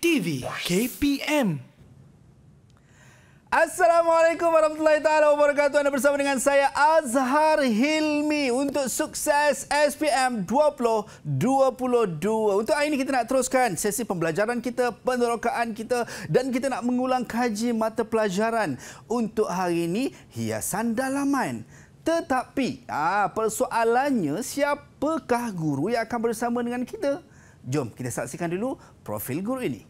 TV KPM. Assalamualaikum warahmatullahi taala wabarakatuh. Anda bersama dengan saya Azhar Hilmi untuk sukses SPM 2022. Untuk hari ini kita nak teruskan sesi pembelajaran kita, penerokaan kita dan kita nak mengulang kaji mata pelajaran. Untuk hari ini hiasan dalaman. Tetapi persoalannya, siapakah guru yang akan bersama dengan kita? Jom kita saksikan dulu profil guru ini.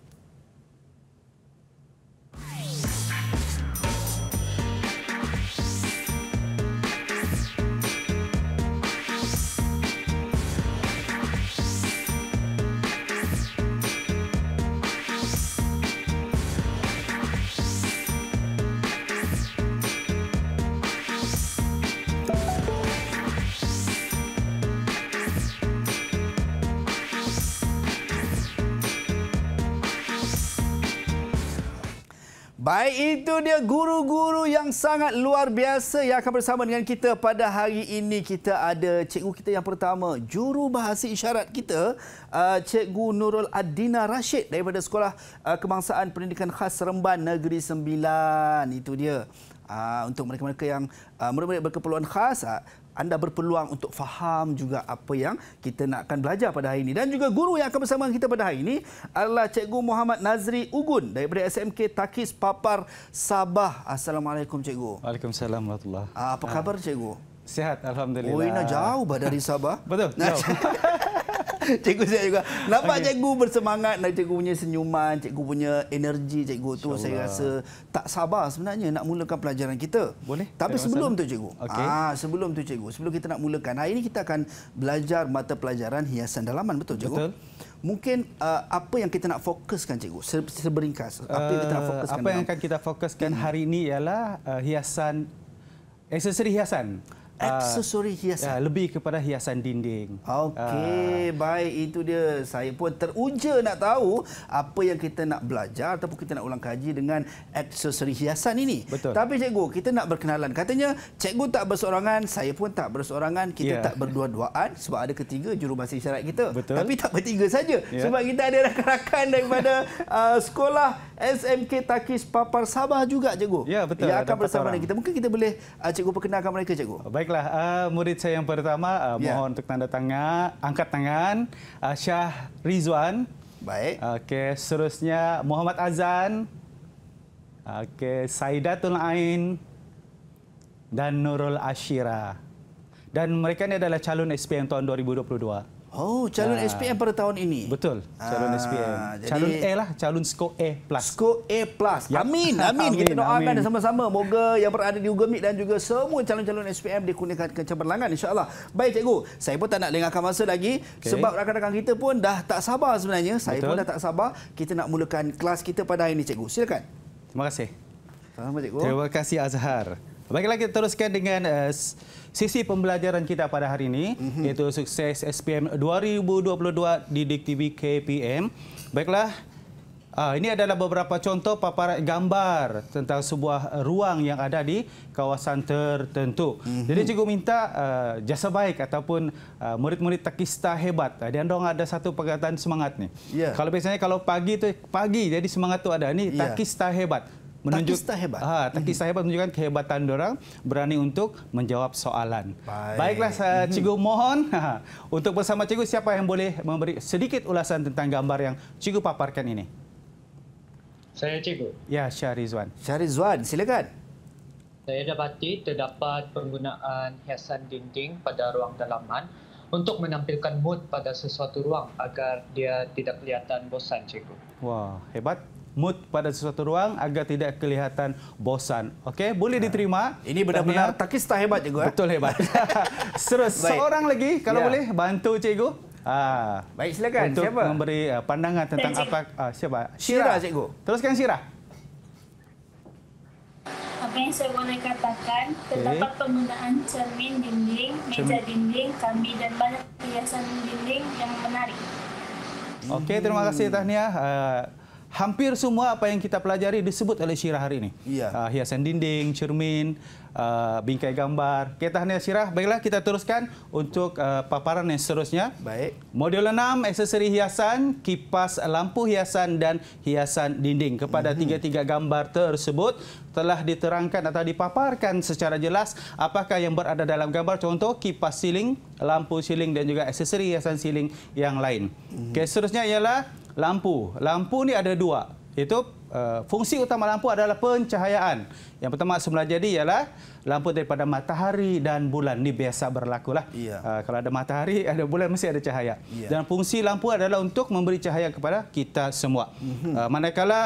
Baik, itu dia guru-guru yang sangat luar biasa yang akan bersama dengan kita pada hari ini. Kita ada cikgu kita yang pertama, juru bahasa isyarat kita, Cikgu Nurul Adina Rashid daripada Sekolah Kebangsaan Pendidikan Khas Seremban Negeri Sembilan. Itu dia. Untuk mereka-mereka yang murid-murid berkeperluan khas, anda berpeluang untuk faham juga apa yang kita nak akan belajar pada hari ini. Dan juga guru yang akan bersama kita pada hari ini adalah Cikgu Muhammad Nazri Ugun daripada SMK Takis Papar, Sabah. Assalamualaikum Cikgu. Waalaikumsalam warahmatullahi. Apa khabar Cikgu? Sihat, alhamdulillah. Oh, ini jauh dari Sabah. Betul. Cikgu sihat juga. Nampak cikgu bersemangat dan cikgu punya senyuman, cikgu punya energi cikgu tu, saya rasa tak sabar sebenarnya nak mulakan pelajaran kita. Boleh. Tapi sebelum tu cikgu. Okay. Sebelum tu cikgu, sebelum kita nak mulakan, hari ini kita akan belajar mata pelajaran hiasan dalaman, betul cikgu? Betul. Mungkin apa yang kita nak fokuskan cikgu? Seberingkas. Apa yang kita nak fokuskan? Apa yang akan kita fokuskan hari ini ialah hiasan, aksesori hiasan. Aksesori hiasan. Lebih kepada hiasan dinding. Okey, baik, itu dia. Saya pun teruja nak tahu apa yang kita nak belajar ataupun kita nak ulang kaji dengan aksesori hiasan ini. Betul. Tapi cikgu, kita nak berkenalan. Katanya cikgu tak berseorangan, saya pun tak berseorangan, kita tak berdua-duaan sebab ada ketiga juru bahasa isyarat kita. Betul. Tapi tak bertiga saja. Sebab kita ada rakan-rakan daripada sekolah SMK Takis Papar Sabah juga cikgu. Ya, betul. Yang akan bersama dengan kita. Mungkin kita boleh cikgu perkenalkan mereka cikgu. Baiklah, murid saya yang pertama, mohon untuk tanda tangan, angkat tangan, Syah Rizwan. Baik. Okey, seterusnya Muhammad Azan. Okey, Saidatul Ain dan Nurul Ashira. Dan mereka ini adalah calon SPM tahun 2022. Oh, calon SPM pada tahun ini. Betul, calon SPM. Calon A lah, calon skor A+. Skor A+. Yep. Amin, amin. Kita doakan sama-sama. Moga yang berada di Google Meet dan juga semua calon-calon SPM dikurniakan kecermerlangan, insya-Allah. Baik cikgu, saya pun tak nak lengahkan masa lagi sebab rakan-rakan kita pun dah tak sabar sebenarnya. Saya pun dah tak sabar. Kita nak mulakan kelas kita pada hari ini cikgu. Silakan. Terima kasih. Sama cikgu. Terima kasih Azhar. Baiklah, kita teruskan dengan sesi pembelajaran kita pada hari ini, iaitu sukses SPM 2022 di DIK TV KPM. Baiklah, ini adalah beberapa contoh paparan gambar tentang sebuah ruang yang ada di kawasan tertentu. Jadi cikgu minta jasa baik ataupun murid-murid Takista hebat. Dia orang ada satu perkataan semangat ni. Yeah. Kalau biasanya kalau pagi tu pagi, jadi semangat tu ada. Ni Takista hebat. Takista hebat. Takista hebat menunjukkan kehebatan orang berani untuk menjawab soalan. Baiklah, cikgu mohon untuk bersama cikgu, siapa yang boleh memberi sedikit ulasan tentang gambar yang cikgu paparkan ini? Saya cikgu. Ya, Syahrizwan. Syahrizwan, silakan. Saya dapati terdapat penggunaan hiasan dinding pada ruang dalaman untuk menampilkan mood pada sesuatu ruang agar dia tidak kelihatan bosan, cikgu. Wah, hebat. Mood pada sesuatu ruang agar tidak kelihatan bosan. Okey, boleh diterima. Ini benar-benar Takista hebat cikgu. Betul, hebat. Seorang lagi kalau boleh bantu cikgu. Baik, silakan. Untuk siapa? memberi pandangan tentang apa siapa? Syirah cikgu. Teruskan Syirah. Apa yang saya boleh katakan, terdapat penggunaan cermin dinding, meja dinding, kambi dan banyak hiasan dinding yang menarik. Okey, terima kasih Tahniah. hampir semua apa yang kita pelajari disebut oleh Syirah hari ini. Ya. Hiasan dinding, cermin, bingkai gambar. Kita hanya Syirah. Baiklah, kita teruskan untuk paparan yang seterusnya. Baik. Modul 6, aksesori hiasan, kipas lampu hiasan dan hiasan dinding. Kepada tiga-tiga gambar tersebut telah diterangkan atau dipaparkan secara jelas apakah yang berada dalam gambar. Contoh, kipas siling, lampu siling dan juga aksesori hiasan siling yang lain. Okey, seterusnya ialah lampu. Lampu ni ada dua. Itu fungsi utama lampu adalah pencahayaan. Yang pertama semula jadi ialah lampu daripada matahari dan bulan. Ini biasa berlakulah. Ya. Kalau ada matahari, ada bulan, mesti ada cahaya. Ya. Dan fungsi lampu adalah untuk memberi cahaya kepada kita semua. Manakala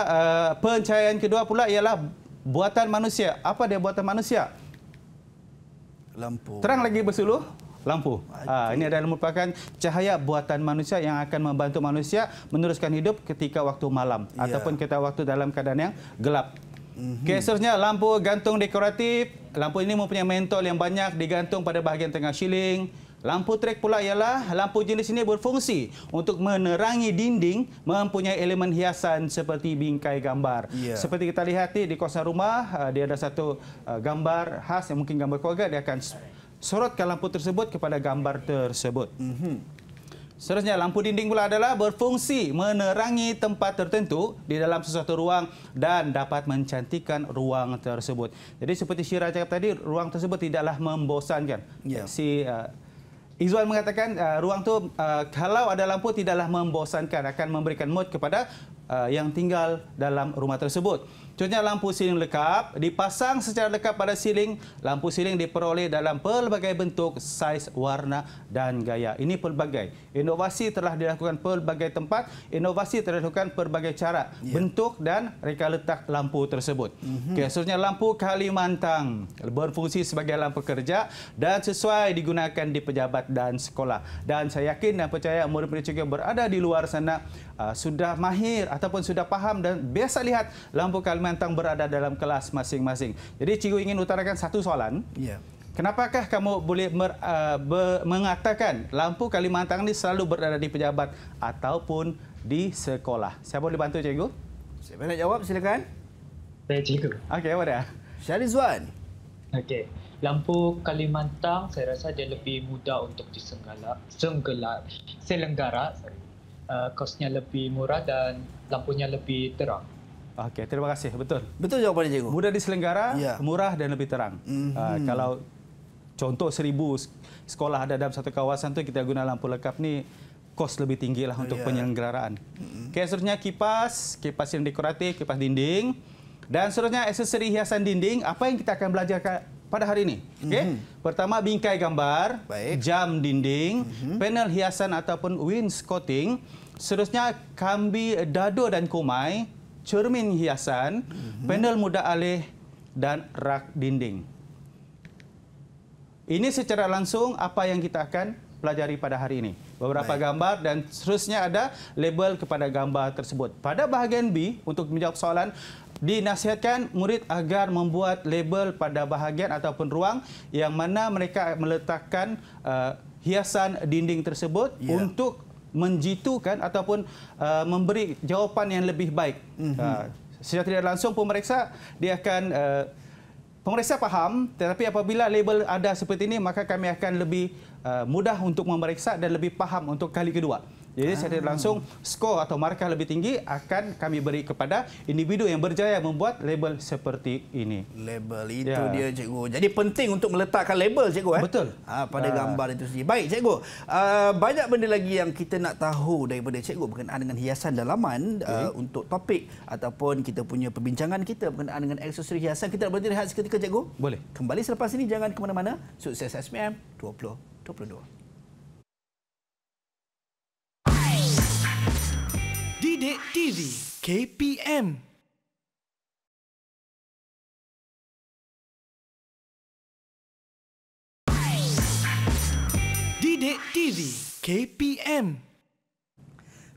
pencahayaan kedua pula ialah buatan manusia. Apa dia buatan manusia? Lampu. Terang lagi bersuluh. Lampu. Ini adalah merupakan cahaya buatan manusia yang akan membantu manusia meneruskan hidup ketika waktu malam ataupun ketika waktu dalam keadaan yang gelap. Seterusnya, lampu gantung dekoratif. Lampu ini mempunyai mentol yang banyak digantung pada bahagian tengah siling. Lampu trek pula ialah lampu jenis ini berfungsi untuk menerangi dinding, mempunyai elemen hiasan seperti bingkai gambar. Seperti kita lihat di kawasan rumah, dia ada satu gambar khas yang mungkin gambar keluarga, dia akan sorotkan lampu tersebut kepada gambar tersebut. Seterusnya, lampu dinding pula adalah berfungsi menerangi tempat tertentu di dalam sesuatu ruang dan dapat mencantikkan ruang tersebut. Jadi seperti Syirah cakap tadi, ruang tersebut tidaklah membosankan. Si Izwan mengatakan ruang tu kalau ada lampu tidaklah membosankan, akan memberikan mood kepada yang tinggal dalam rumah tersebut. Contohnya, lampu siling lekap dipasang secara lekap pada siling. Lampu siling diperoleh dalam pelbagai bentuk, saiz, warna dan gaya. Ini pelbagai. Inovasi telah dilakukan pelbagai tempat. Inovasi telah dilakukan pelbagai cara, bentuk dan reka letak lampu tersebut. Seterusnya, lampu Kalimantan berfungsi sebagai lampu kerja dan sesuai digunakan di pejabat dan sekolah. Dan saya yakin dan percaya murid-murid cikgu yang berada di luar sana sudah mahir ataupun sudah faham dan biasa lihat lampu Kalimantan berada dalam kelas masing-masing. Jadi cikgu ingin utarakan satu soalan. Kenapakah kamu boleh mengatakan lampu Kalimantan ini selalu berada di pejabat ataupun di sekolah? Siapa boleh bantu cikgu? Siapa nak jawab, silakan. Saya cikgu. Okey, apa dia? Syahrizwan. Okey. Lampu Kalimantan saya rasa dia lebih mudah untuk selenggara. Kosnya lebih murah dan lampunya lebih terang. Okey, terima kasih. Betul. Betul jawapan cikgu. Mudah diselenggara, murah dan lebih terang. Kalau contoh 1000 sekolah ada dalam satu kawasan tu, kita guna lampu lekap ni, kos lebih tinggi lah untuk penyelenggaraan. Okey, seterusnya kipas yang dekoratif, kipas dinding. Dan seterusnya aksesori hiasan dinding. Apa yang kita akan belajar pada hari ini? Okey. Pertama, bingkai gambar, jam dinding, panel hiasan ataupun wainscoting. Seterusnya, kambi dado dan komai, cermin hiasan, panel mudah alih dan rak dinding. Ini secara langsung apa yang kita akan pelajari pada hari ini. Beberapa gambar dan seterusnya ada label kepada gambar tersebut. Pada bahagian B, untuk menjawab soalan, dinasihatkan murid agar membuat label pada bahagian ataupun ruang yang mana mereka meletakkan hiasan dinding tersebut untuk menjitukan ataupun memberi jawapan yang lebih baik. Secara tidak langsung pemeriksa dia akan pemeriksa faham, tetapi apabila label ada seperti ini, maka kami akan lebih mudah untuk memeriksa dan lebih faham untuk kali kedua. Jadi secara langsung skor atau markah lebih tinggi akan kami beri kepada individu yang berjaya membuat label seperti ini. Label itu dia, cikgu. Jadi penting untuk meletakkan label, cikgu. Betul. Pada gambar itu sendiri. Baik, cikgu. Banyak benda lagi yang kita nak tahu daripada cikgu berkenaan dengan hiasan dalaman untuk topik ataupun kita punya perbincangan kita berkenaan dengan aksesori hiasan. Kita nak berhenti rehat seketika, cikgu? Boleh. Kembali selepas ini, jangan ke mana-mana. Sukses SPM 2022. Didik TV KPM. Didik TV KPM.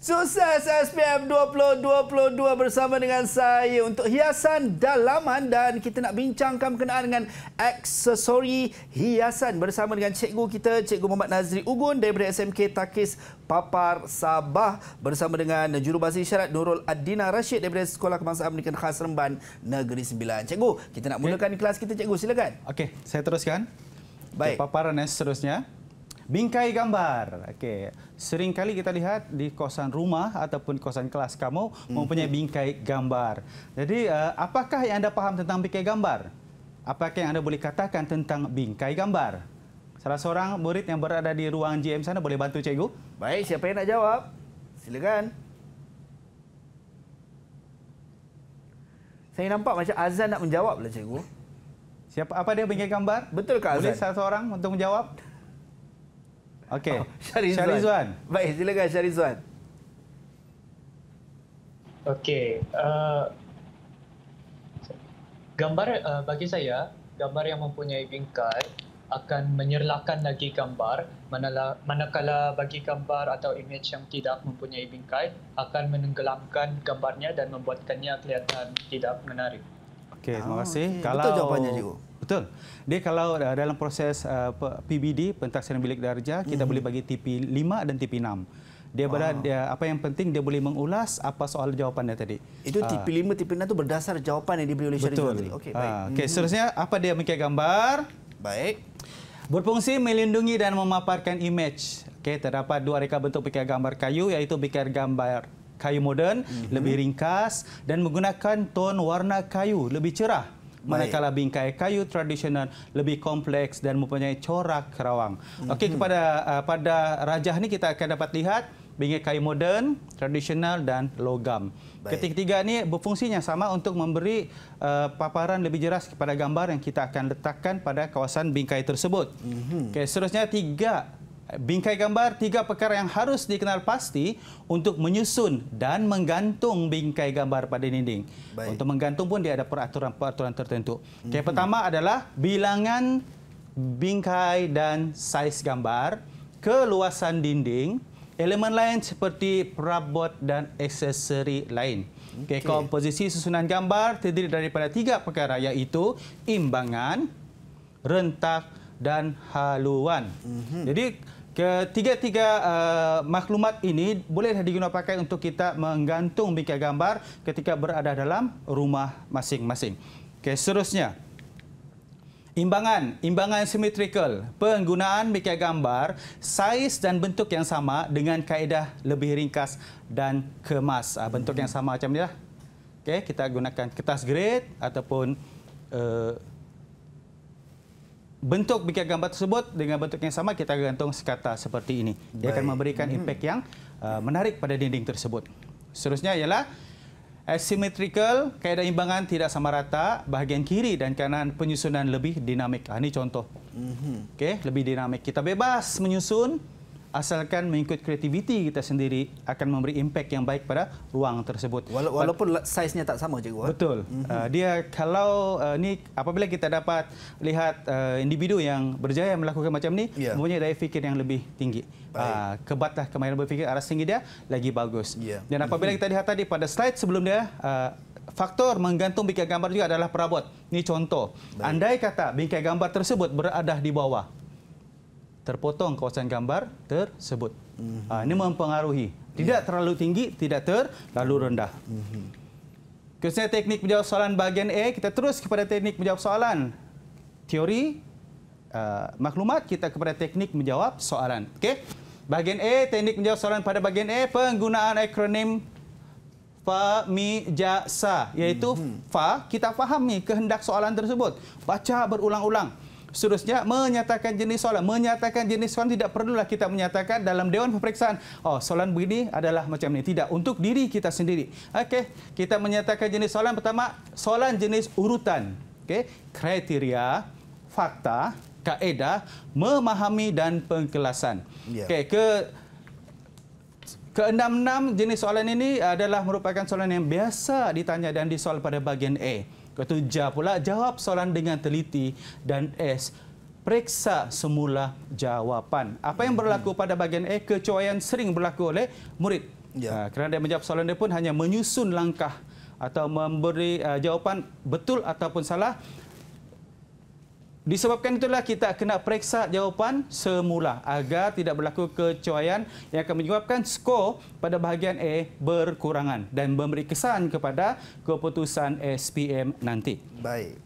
Sukses SPM 2022 bersama dengan saya untuk hiasan dalaman, dan kita nak bincangkan berkenaan dengan aksesori hiasan bersama dengan cikgu kita, Cikgu Muhammad Nazri Ugun daripada SMK Takis Papar Sabah, bersama dengan Jurubahasa Isyarat Nurul Adina Rashid daripada Sekolah Kebangsaan Pendidikan Khas Remban Negeri Sembilan. Cikgu, kita nak mulakan kelas kita, cikgu, silakan. Okey, saya teruskan. Baik. Paparan yang seterusnya. Bingkai gambar. Okey. Sering kali kita lihat di kawasan rumah ataupun kawasan kelas kamu mempunyai bingkai gambar. Jadi, apakah yang anda faham tentang bingkai gambar? Apakah yang anda boleh katakan tentang bingkai gambar? Salah seorang murid yang berada di ruang GM sana boleh bantu cikgu? Baik, siapa yang nak jawab? Silakan. Saya nampak macam Azan nak menjawab lah, cikgu. Apa dia bingkai gambar? Betul ke Azan? Boleh salah seorang untuk menjawab? Okey. Syarizwan. Baik, silakan Syarizwan. Okey. Gambar bagi saya, gambar yang mempunyai bingkai akan menyerlakan lagi gambar, manakala bagi gambar atau imej yang tidak mempunyai bingkai akan menenggelamkan gambarnya dan membuatkannya kelihatan tidak menarik. Okey, terima kasih. Betul jawapannya, cikgu. Betul. Dia kalau dalam proses PBD, pentaksiran bilik darjah, kita boleh bagi TP5 dan TP6. Dia berada, apa yang penting dia boleh mengulas apa soal jawapannya tadi. Itu TP5, TP6 itu berdasar jawapan yang diberi oleh Syarizwan tadi. Okey, baik. Okey, seterusnya apa dia bingkai gambar? Baik. Berfungsi melindungi dan memaparkan imej. Okey, terdapat dua reka bentuk bingkai gambar kayu, iaitu bingkai gambar kayu moden, lebih ringkas dan menggunakan ton warna kayu lebih cerah. Manakala bingkai kayu tradisional lebih kompleks dan mempunyai corak kerawang. Okey, pada rajah ni kita akan dapat lihat bingkai kayu moden, tradisional dan logam. Ketiga ni berfungsinya sama untuk memberi paparan lebih jelas kepada gambar yang kita akan letakkan pada kawasan bingkai tersebut. Okey, seterusnya bingkai gambar, tiga perkara yang harus dikenal pasti untuk menyusun dan menggantung bingkai gambar pada dinding. Baik. Untuk menggantung pun dia ada peraturan tertentu. Okay, pertama adalah bilangan bingkai dan saiz gambar, keluasan dinding, elemen lain seperti perabot dan aksesori lain. Okay, komposisi susunan gambar terdiri daripada tiga perkara, iaitu imbangan, rentak dan haluan. Jadi ketiga-tiga maklumat ini boleh digunakan untuk kita menggantung bingkai gambar ketika berada dalam rumah masing-masing. Okey, seterusnya. Imbangan symmetrical. Penggunaan bingkai gambar, saiz dan bentuk yang sama dengan kaedah lebih ringkas dan kemas. Bentuk yang sama macam ni lah. Okey, kita gunakan kertas grade ataupun bentuk bingkai gambar tersebut dengan bentuk yang sama kita gantung sekata seperti ini. Dia akan memberikan impak yang menarik pada dinding tersebut. Seterusnya ialah asymmetrical, kaedah imbangan tidak sama rata, bahagian kiri dan kanan penyusunan lebih dinamik. Ini contoh. Okey, lebih dinamik. Kita bebas menyusun asalkan mengikut kreativiti kita sendiri akan memberi impak yang baik pada ruang tersebut. Walaupun saiznya tak sama, cikgu. Betul. Dia kalau ni apabila kita dapat lihat individu yang berjaya melakukan macam ni, mempunyai daya fikir yang lebih tinggi. Kebatlah kemahiran berfikir aras tinggi dia lagi bagus. Dan apabila kita lihat tadi pada slide sebelum dia, faktor menggantung bingkai gambar juga adalah perabot. Ini contoh. Andai kata bingkai gambar tersebut berada di bawah, terpotong kawasan gambar tersebut. Ini mempengaruhi. Tidak terlalu tinggi, tidak terlalu rendah. Khususnya teknik menjawab soalan bahagian A, kita terus kepada teknik menjawab soalan. Teori, maklumat, kita kepada teknik menjawab soalan. Okey. Bahagian A, teknik menjawab soalan pada bahagian A, penggunaan akronim Fa, Mi, Ja, Sa. Iaitu Fa, kita fahami kehendak soalan tersebut. Baca berulang-ulang. Seterusnya, menyatakan jenis soalan. Menyatakan jenis soalan tidak perlulah kita menyatakan dalam Dewan Peperiksaan. Soalan begini adalah macam ini. Tidak, untuk diri kita sendiri. Okey, kita menyatakan jenis soalan. Pertama, soalan jenis urutan. Okey, kriteria, fakta, kaedah, memahami dan pengkelasan. Okey, ke-6 jenis soalan ini adalah merupakan soalan yang biasa ditanya dan disoal pada bahagian A. Ketujuh pula, jawab soalan dengan teliti, dan S, periksa semula jawapan. Apa yang berlaku pada bahagian A, kecuaian sering berlaku oleh murid. Ya. Kerana dia menjawab soalan dia pun hanya menyusun langkah atau memberi jawapan betul ataupun salah. Disebabkan itulah kita kena periksa jawapan semula agar tidak berlaku kecuaian yang akan menyebabkan skor pada bahagian A berkurangan dan memberi kesan kepada keputusan SPM nanti. Baik.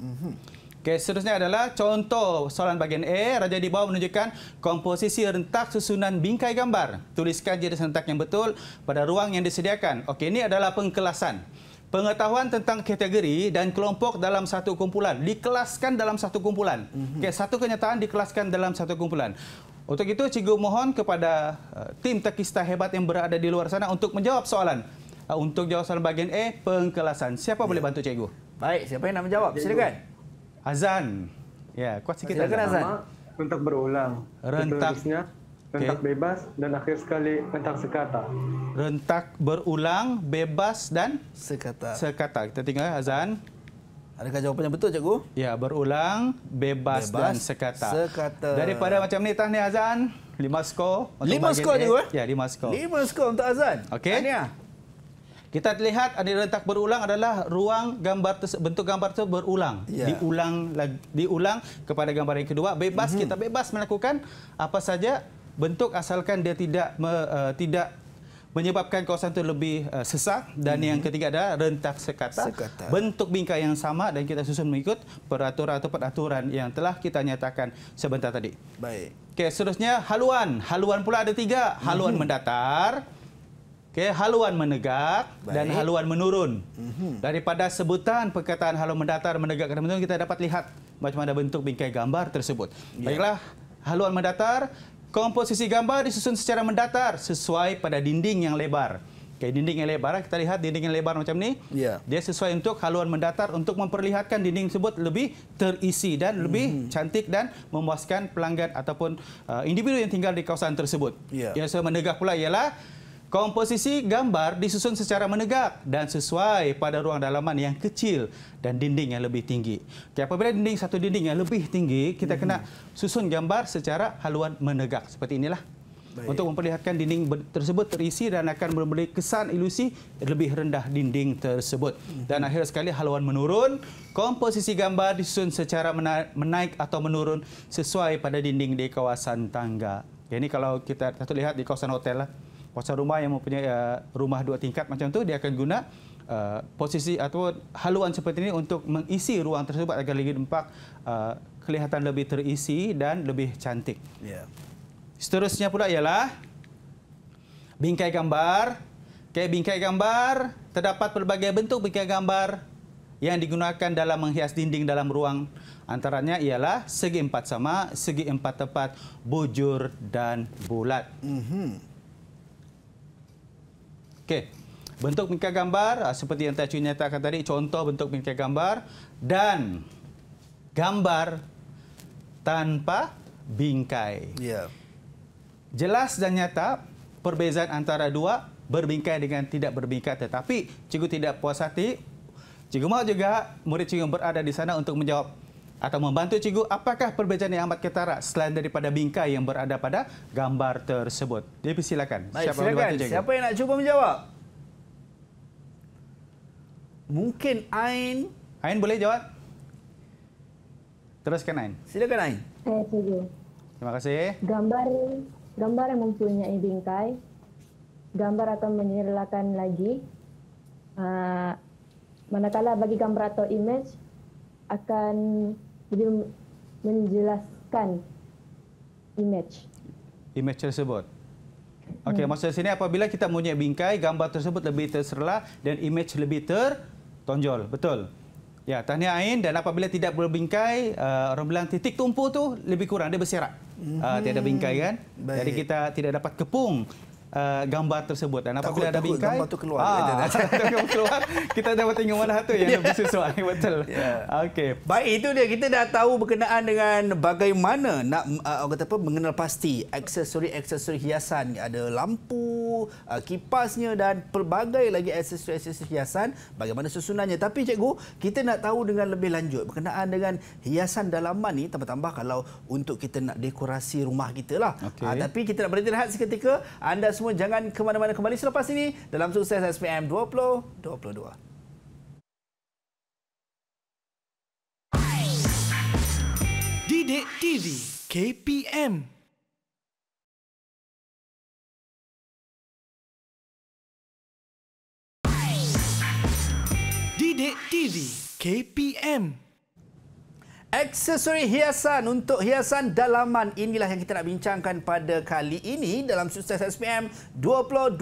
Okey, seterusnya adalah contoh soalan bahagian A. Raja di bawah menunjukkan komposisi rentak susunan bingkai gambar. Tuliskan jenis rentak yang betul pada ruang yang disediakan. Okey, ini adalah pengkelasan. Pengetahuan tentang kategori dan kelompok dalam satu kumpulan. Dikelaskan dalam satu kumpulan. Okey, satu kenyataan dikelaskan dalam satu kumpulan. Untuk itu, cikgu mohon kepada tim tekista hebat yang berada di luar sana untuk menjawab soalan. Untuk jawab soalan bahagian A, pengkelasan. Siapa boleh bantu cikgu? Baik, siapa yang nak menjawab? Silakan. Azan. Ya, kuat sikit Silakan Azan. Rentak berulang. Rentak. Seterusnya, rentak bebas dan akhir sekali rentak sekata. Rentak berulang, bebas dan Sekata. sekata. Kita tengok Azan. Adakah jawapannya betul, cikgu? Ya, berulang, bebas dan sekata. Sekata. Daripada macam ni, tahniah Azan. 5 skor. untuk 5 bahagian skor, A. cikgu? Ya, 5 skor. 5 skor untuk Azan. Okey. Tahniah. Kita lihat ada rentak berulang adalah ruang gambar bentuk gambar itu berulang. Ya. Diulang kepada gambar yang kedua. Bebas, kita bebas melakukan apa saja bentuk asalkan dia tidak menyebabkan kawasan itu lebih sesak. Dan yang ketiga adalah rentak sekata. Bentuk bingkai yang sama dan kita susun mengikut peraturan atau peraturan yang telah kita nyatakan sebentar tadi. Baik. Okey, seterusnya haluan. Haluan pula ada 3. Haluan mendatar, haluan menegak dan haluan menurun. Daripada sebutan perkataan haluan mendatar, menegak dan menurun, kita dapat lihat macam mana bentuk bingkai gambar tersebut. Baiklah, haluan mendatar, komposisi gambar disusun secara mendatar sesuai pada dinding yang lebar. Dinding yang lebar, kita lihat dinding yang lebar macam ni. Dia sesuai untuk haluan mendatar untuk memperlihatkan dinding tersebut lebih terisi dan lebih cantik dan memuaskan pelanggan ataupun individu yang tinggal di kawasan tersebut. Yang sesuai menegak pula ialah komposisi gambar disusun secara menegak dan sesuai pada ruang dalaman yang kecil dan dinding yang lebih tinggi. Apabila satu dinding yang lebih tinggi, kita kena susun gambar secara haluan menegak. Seperti inilah. Untuk memperlihatkan dinding tersebut terisi dan akan memberi kesan ilusi lebih rendah dinding tersebut. Dan akhir sekali haluan menurun, komposisi gambar disusun secara menaik atau menurun sesuai pada dinding di kawasan tangga. Ini kalau kita lihat di kawasan hotel lah. Kawasan rumah yang mempunyai rumah 2 tingkat macam tu, dia akan guna posisi atau haluan seperti ini untuk mengisi ruang tersebut agar lagi nampak kelihatan lebih terisi dan lebih cantik. Seterusnya pula ialah bingkai gambar. Bingkai gambar, terdapat pelbagai bentuk bingkai gambar yang digunakan dalam menghias dinding dalam ruang. Antaranya ialah segi 4 sama, segi 4 tepat, bujur dan bulat. Okey, bentuk bingkai gambar seperti yang Tacu nyatakan tadi, contoh bentuk bingkai gambar dan gambar tanpa bingkai. Jelas dan nyata perbezaan antara dua, berbingkai dengan tidak berbingkai. Tetapi cikgu tidak puas hati. Cikgu mahu juga murid cikgu yang berada di sana untuk menjawab atau membantu cikgu apakah perbezaan yang amat ketara selain daripada bingkai yang berada pada gambar tersebut. Jadi silakan. Baik, silakan. Siapa yang nak cuba menjawab? Mungkin Ain. Ain boleh jawab? Teruskan Ain. Silakan Ain. Saya setuju. Terima kasih. Gambar yang mempunyai bingkai, gambar akan menyerlakan lagi. Manakala bagi gambar atau image akan lebih menjelaskan image tersebut. Okey, maksud sini apabila kita mempunyai bingkai, gambar tersebut lebih terserlah dan image lebih tertonjol. Betul? Ya, tahniah Ain. Dan apabila tidak berbingkai, orang bilang titik tumpu tu lebih kurang, dia berserak. Tiada bingkai kan? Jadi kita tidak dapat kepung gambar tersebut. Dan apabila ada bingkai, gambar tu keluar. Kita dapat tengok mana satu yang lebih sesuai. Betul. Okey. Baik, itu dia. Kita dah tahu berkenaan dengan bagaimana nak mengenal pasti aksesori hiasan. Ada lampu, kipasnya dan pelbagai lagi aksesori hiasan. Bagaimana susunannya. Tapi cikgu, kita nak tahu dengan lebih lanjut berkenaan dengan hiasan dalaman ni, tambah-tambah kalau untuk kita nak dekorasi rumah kita lah. Tapi kita nak berhenti rehat seketika. Anda semua jangan ke mana-mana, kembali selepas ini dalam Sukses SPM 2022. Didik TV KPM. Didik TV KPM. Aksesori hiasan untuk hiasan dalaman, inilah yang kita nak bincangkan pada kali ini dalam Sukses SPM 2022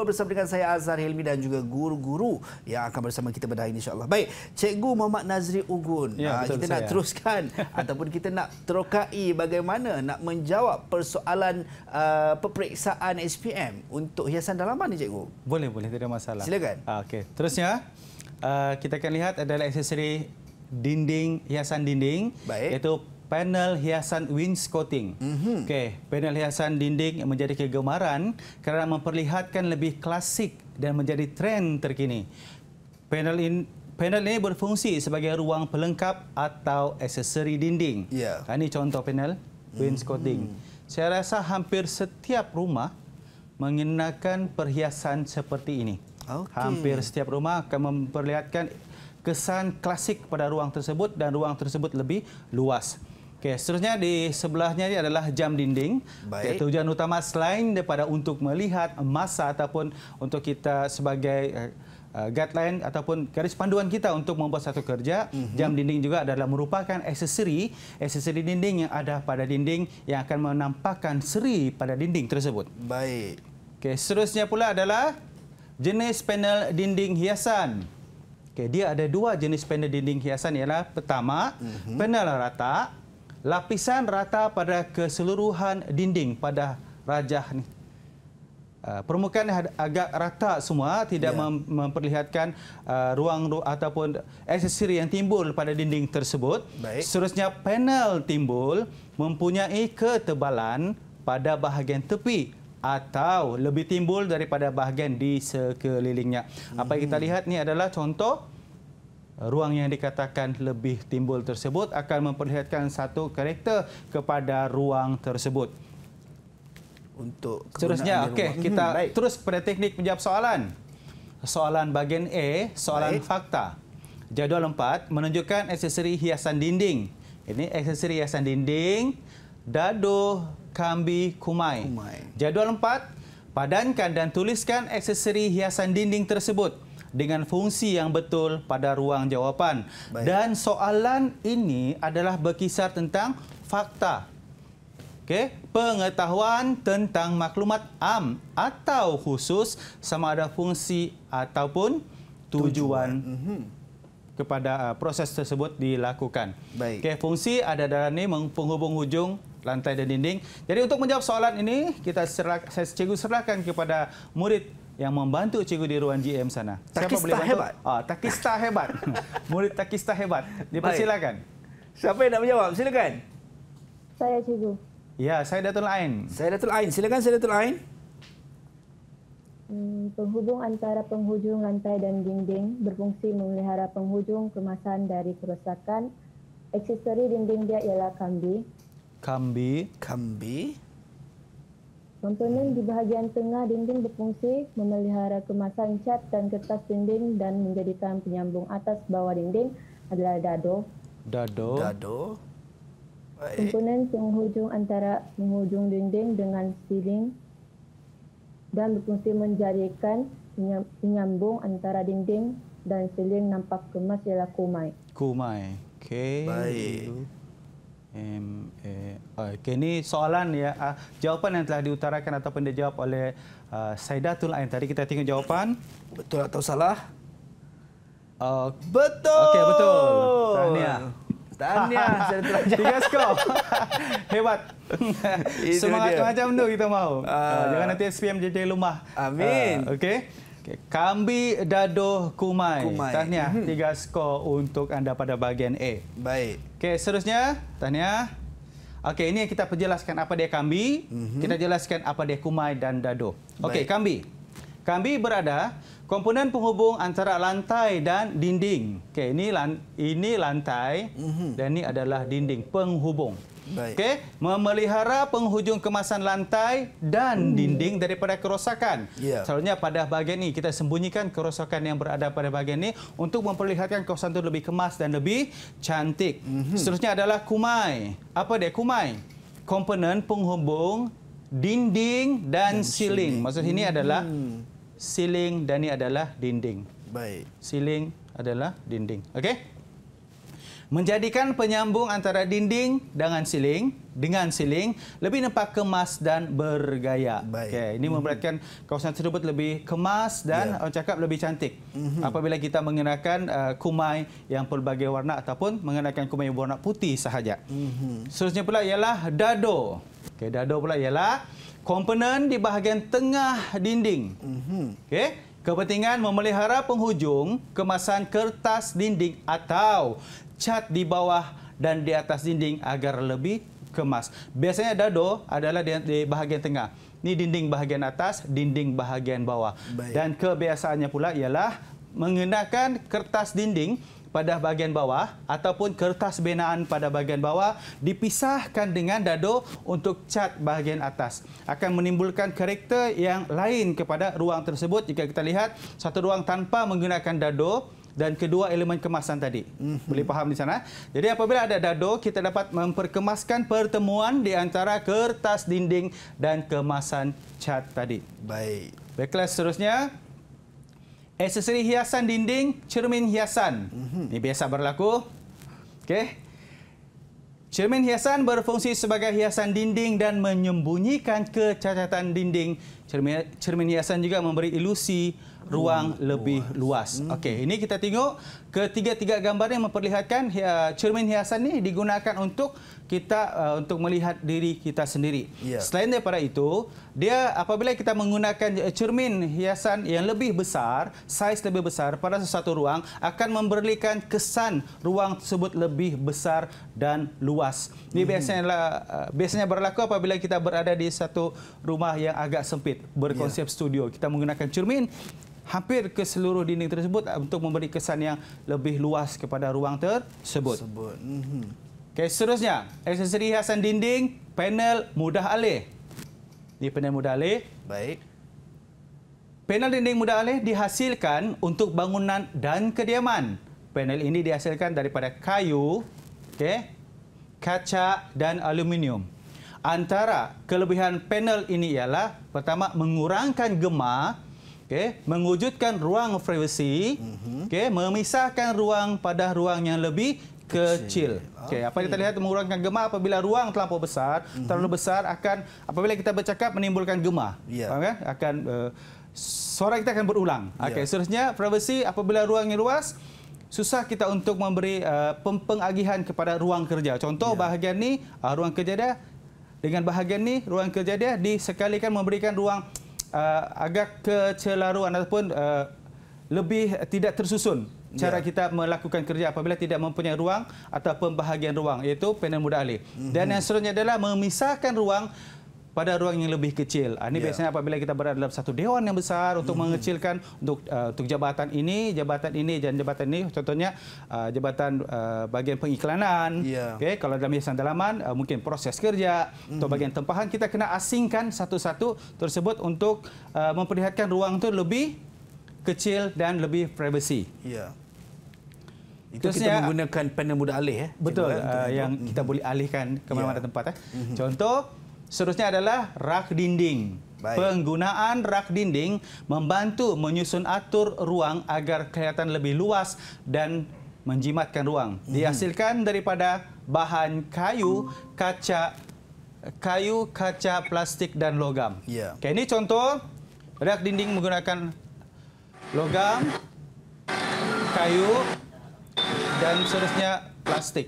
bersama dengan saya Azhar Hilmi dan juga guru-guru yang akan bersama kita pada hari ini, insya-Allah. Baik, Cikgu Muhammad Nazri Ugun. Ya, Kita nak teruskan ataupun kita nak terokai bagaimana nak menjawab persoalan peperiksaan SPM untuk hiasan dalaman ni, Cikgu. Boleh, tidak masalah. Silakan. Okey, terusnya kita akan lihat adalah aksesori dinding, hiasan dinding. Baik. Iaitu panel hiasan wainscoting. Okey, panel hiasan dinding menjadi kegemaran kerana memperlihatkan lebih klasik dan menjadi trend terkini. Panel ini berfungsi sebagai ruang pelengkap atau aksesori dinding. Ya. Ini contoh panel wainscoting. Saya rasa hampir setiap rumah mengenakan perhiasan seperti ini. Okey. Hampir setiap rumah akan memperlihatkan kesan klasik pada ruang tersebut dan ruang tersebut lebih luas. Okey, seterusnya di sebelahnya ini adalah jam dinding. Baik. Tujuan utama selain daripada untuk melihat masa ataupun untuk kita sebagai guideline ataupun garis panduan kita untuk membuat satu kerja, jam dinding juga adalah merupakan aksesori dinding yang ada pada dinding yang akan menampakkan seri pada dinding tersebut. Baik. Okey, seterusnya pula adalah jenis panel dinding hiasan. Okey, dia ada dua jenis panel dinding hiasan, ialah pertama, panel rata, lapisan rata pada keseluruhan dinding pada rajah ni. Permukaan agak rata semua, tidak memperlihatkan ruang ataupun aksesori yang timbul pada dinding tersebut. Baik. Seterusnya, panel timbul mempunyai ketebalan pada bahagian tepi atau lebih timbul daripada bahagian di sekelilingnya. Apa yang kita lihat ni adalah contoh ruang yang dikatakan lebih timbul tersebut akan memperlihatkan satu karakter kepada ruang tersebut. Untuk seterusnya, okey, kita terus pada teknik menjawab soalan. Soalan bahagian A, soalan fakta. Jadual 4 menunjukkan aksesori hiasan dinding. Ini aksesori hiasan dinding, dado, kambi, kumai. Jadual 4, padankan dan tuliskan aksesori hiasan dinding tersebut dengan fungsi yang betul pada ruang jawapan. Baik. Dan soalan ini adalah berkisar tentang fakta. Okey, pengetahuan tentang maklumat am atau khusus sama ada fungsi ataupun tujuan. Kepada proses tersebut dilakukan. Baik. Okey, fungsi ada dalam ni penghubung hujung lantai dan dinding. Jadi untuk menjawab soalan ini, cikgu serahkan kepada murid yang membantu cikgu di ruang GM sana. Takista Siapa boleh bantu? hebat. Takista hebat. Murid takista hebat. Dipersilakan. Siapa yang nak menjawab? Silakan. Saya, Cikgu. Ya, saya Datul Ain. Saya Datul Ain. Silakan, saya Datul Ain. Penghubung antara penghujung lantai dan dinding berfungsi memelihara penghujung kemasan dari kerosakan. Aksesori dinding dia ialah kambi. Kambi. Komponen di bahagian tengah dinding berfungsi memelihara kemasan cat dan kertas dinding dan menjadikan penyambung atas bawah dinding adalah dado. Baik. Komponen penghujung antara penghujung dinding dengan siling dan berfungsi menjadikan penyambung antara dinding dan siling nampak kemas ialah kumai. Okey. Baik. Okey, ini soalan ya, jawapan yang telah diutarakan ataupun dijawab oleh Saidatul Ain. Tadi kita tengok jawapan. Betul atau salah? Betul. Okey, betul. Tahniah, saya telah jawab. 3 skor. Hebat. Semangat dia. macam tu kita mahu. Jangan nanti SPM jadi lumah. Amin. Okey. Kambi, dado, kumai. Tahniah, 3 skor untuk anda pada bahagian A. Baik. Okey, seterusnya, tahniah. Okey, ini yang kita perjelaskan apa dia kambi, kita jelaskan apa dia kumai dan dado. Okey, kambi. Kambi berada komponen penghubung antara lantai dan dinding. Okey, ini lantai dan ini adalah dinding penghubung. Baik. Okey, memelihara penghujung kemasan lantai dan dinding daripada kerosakan. Ya. Selalunya pada bahagian ini kita sembunyikan kerosakan yang berada pada bahagian ini untuk memperlihatkan kawasan itu lebih kemas dan lebih cantik. Seterusnya adalah kumai. Apa dia kumai? Komponen penghubung dinding dan siling. Maksud ini adalah siling dan ini adalah dinding. Baik. Siling adalah dinding. Okey? Menjadikan penyambung antara dinding dengan siling lebih nampak kemas dan bergaya. Okay. Ini membuatkan kawasan tersebut lebih kemas dan orang cakap lebih cantik. Apabila kita mengenakan kumai yang pelbagai warna ataupun mengenakan kumai yang berwarna putih sahaja. Seterusnya pula ialah dado. Okay, dado pula ialah komponen di bahagian tengah dinding. Okay. Kepentingan memelihara penghujung kemasan kertas dinding atau cat di bawah dan di atas dinding agar lebih kemas. Biasanya dado adalah di bahagian tengah. Ini dinding bahagian atas, dinding bahagian bawah. Baik. Dan kebiasaannya pula ialah mengenakan kertas dinding pada bahagian bawah ataupun kertas benaan pada bahagian bawah dipisahkan dengan dado untuk cat bahagian atas. Akan menimbulkan karakter yang lain kepada ruang tersebut jika kita lihat satu ruang tanpa menggunakan dado dan kedua elemen kemasan tadi. Boleh faham di sana? Jadi apabila ada dado, kita dapat memperkemaskan pertemuan di antara kertas dinding dan kemasan cat tadi. Baik. Baiklah, seterusnya. Aksesori hiasan dinding, cermin hiasan. Ini biasa berlaku. Okey. Cermin hiasan berfungsi sebagai hiasan dinding dan menyembunyikan kecacatan dinding. Cermin hiasan juga memberi ilusi ruang lebih luas. Okey, ini kita tengok ketiga-tiga gambar yang memperlihatkan cermin hiasan ini digunakan untuk kita untuk melihat diri kita sendiri. Selain daripada itu, dia apabila kita menggunakan cermin hiasan yang lebih besar, saiz lebih besar pada sesuatu ruang akan memberikan kesan ruang tersebut lebih besar dan luas. Ini biasanya berlaku apabila kita berada di satu rumah yang agak sempit berkonsep studio. Kita menggunakan cermin hampir ke seluruh dinding tersebut untuk memberi kesan yang lebih luas kepada ruang tersebut. Okey, seterusnya, aksesori hiasan dinding, panel mudah alih. Ini panel mudah alih. Baik. Panel dinding mudah alih dihasilkan untuk bangunan dan kediaman. Panel ini dihasilkan daripada kayu, kaca dan aluminium. Antara kelebihan panel ini ialah pertama mengurangkan gema, mewujudkan ruang privasi, memisahkan ruang pada ruang yang lebih kecil. Apa kita lihat mengurangkan gema apabila ruang terlampau besar, terlalu besar akan apabila kita bercakap menimbulkan gema. Akan suara kita akan berulang. Seterusnya privasi apabila ruangnya luas susah kita untuk memberi pengagihan kepada ruang kerja. Contoh bahagian ni ruang kerja dia dengan bahagian ni ruang kerja dia disekalikan memberikan ruang agak kecelaruan ataupun lebih tidak tersusun cara kita melakukan kerja apabila tidak mempunyai ruang atau pembahagian ruang, iaitu panel mudah alih. Dan yang seterusnya adalah memisahkan ruang pada ruang yang lebih kecil. Ini biasanya apabila kita berada dalam satu dewan yang besar untuk mengecilkan untuk jabatan ini dan jabatan ini. Contohnya jabatan bahagian pengiklanan. Kalau dalam hiasan dalaman mungkin proses kerja. Untuk bahagian tempahan kita kena asingkan satu-satu tersebut untuk memperlihatkan ruang itu lebih kecil dan lebih privasi. Itu kita menggunakan panel mudah alih. Betul, yang kita boleh alihkan ke mana-mana tempat. Contoh, seterusnya adalah rak dinding. Penggunaan rak dinding membantu menyusun atur ruang agar kelihatan lebih luas dan menjimatkan ruang. Dihasilkan daripada bahan kayu, kaca, plastik dan logam. Ini contoh rak dinding menggunakan logam, kayu dan seterusnya plastik.